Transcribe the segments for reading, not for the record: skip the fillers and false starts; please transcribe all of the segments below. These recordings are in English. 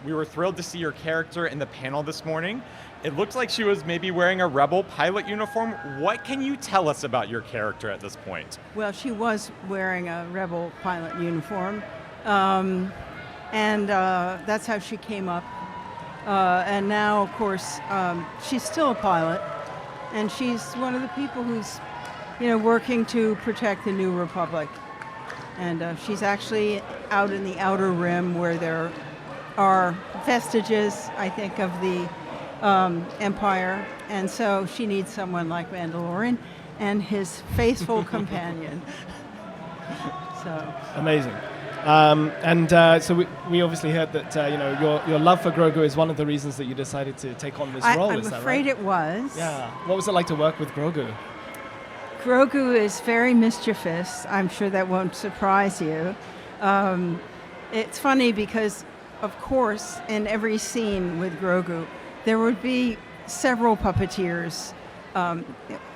we were thrilled to see your character in the panel this morning. It looked like she was maybe wearing a Rebel pilot uniform. What can you tell us about your character at this point? Well, she was wearing a Rebel pilot uniform, and that's how she came up. And now, of course, she's still a pilot, and she's one of the people who's, working to protect the New Republic. And she's actually out in the Outer Rim where there are vestiges, I think, of the Empire. And so she needs someone like Mandalorian and his faithful companion. So amazing. So we obviously heard that your love for Grogu is one of the reasons that you decided to take on this role. I'm is that afraid right? it was. Yeah. What was it like to work with Grogu? Grogu is very mischievous. I'm sure that won't surprise you. It's funny because, of course, in every scene with Grogu, there would be several puppeteers,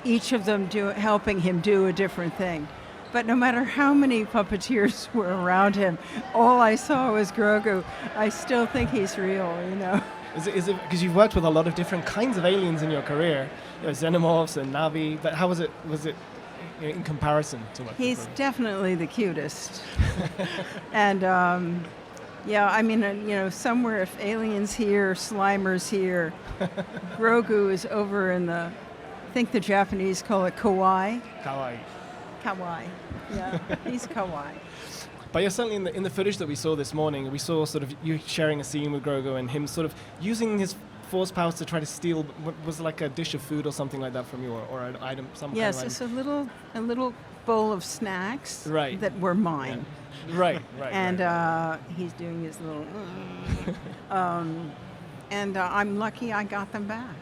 each of them helping him do a different thing. But no matter how many puppeteers were around him, all I saw was Grogu. I still think he's real, Is it because you've worked with a lot of different kinds of aliens in your career, xenomorphs and Na'vi? But how was it in comparison to what? He's definitely the cutest. And somewhere if aliens here, Slimer's here, Grogu is over in I think the Japanese call it kawaii. Kawaii. Kawaii. Yeah, he's kawaii. But you're certainly in the footage that we saw this morning, we saw sort of you sharing a scene with Grogu and him sort of using his force powers to try to steal, what was like a dish of food or something like that from you, or an item, some yes, kind of it's a little bowl of snacks that were mine. Yeah. Right. And he's doing his little, and I'm lucky I got them back.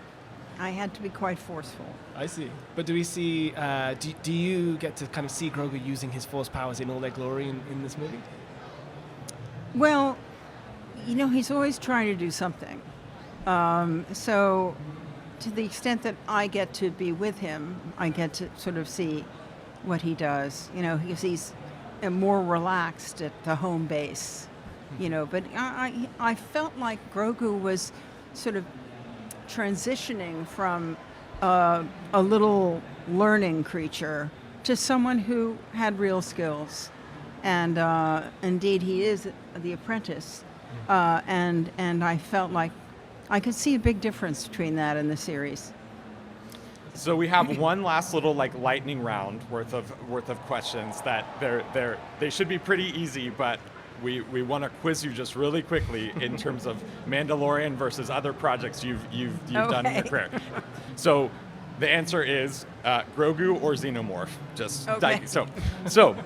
I had to be quite forceful. I see. But do we see, do you get to kind of see Grogu using his force powers in all their glory in this movie? Well, he's always trying to do something. So to the extent that I get to be with him, I get to sort of see what he does, because he's more relaxed at the home base, But I felt like Grogu was sort of transitioning from a little learning creature to someone who had real skills. And indeed, he is the apprentice. And I felt like I could see a big difference between that and the series. So we have one last little lightning round worth of questions that they should be pretty easy, but we want to quiz you just really quickly in terms of Mandalorian versus other projects you've done in your career. So the answer is Grogu or Xenomorph. Just okay. So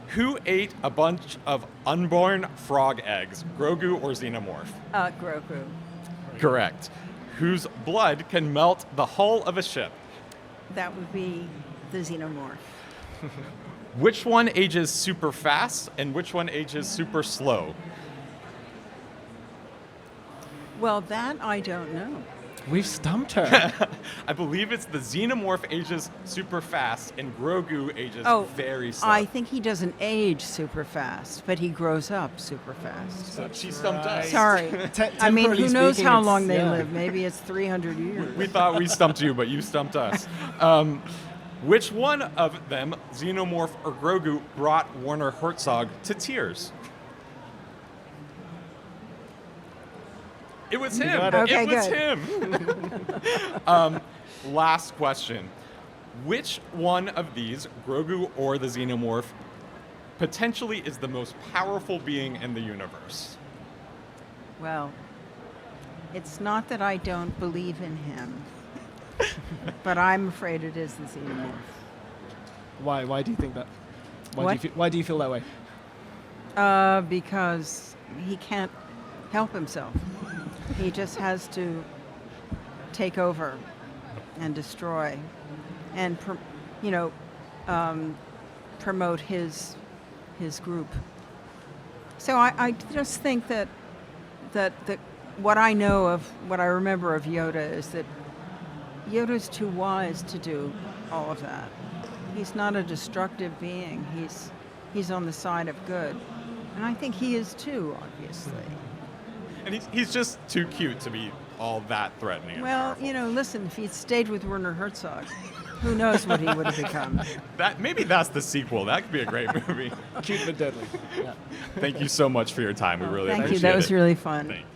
who ate a bunch of unborn frog eggs, Grogu or Xenomorph? Grogu. Correct. Whose blood can melt the hull of a ship? That would be the Xenomorph. Which one ages super fast and which one ages super slow? Well, that I don't know. We've stumped her. I believe it's the Xenomorph ages super fast and Grogu ages very slow. I think he doesn't age super fast, but he grows up super fast. So she stumped us. Sorry. I mean, who knows how long they live? Maybe it's 300 years. We thought we stumped you, but you stumped us. Which one of them, Xenomorph or Grogu, brought Werner Herzog to tears? It was him. Okay, it was good. him. Last question. Which one of these, Grogu or the Xenomorph, potentially is the most powerful being in the universe? Well, it's not that I don't believe in him, but I'm afraid it is the Xenomorph. Why? Why do you think that? Why do you feel that way? Because he can't help himself. He just has to take over and destroy and promote his group. So I just think that what I know of, what I remember of Yoda is that Yoda's too wise to do all of that. He's not a destructive being. He's on the side of good. And I think he is too, obviously. And he's just too cute to be all that threatening. and Well, powerful. you know, listen, if he'd stayed with Werner Herzog, who knows what he would have become. Maybe that's the sequel. That could be a great movie. Cute but deadly. Yeah. Thank you so much for your time. We really Thank appreciate you. it. That was really fun. Thank you.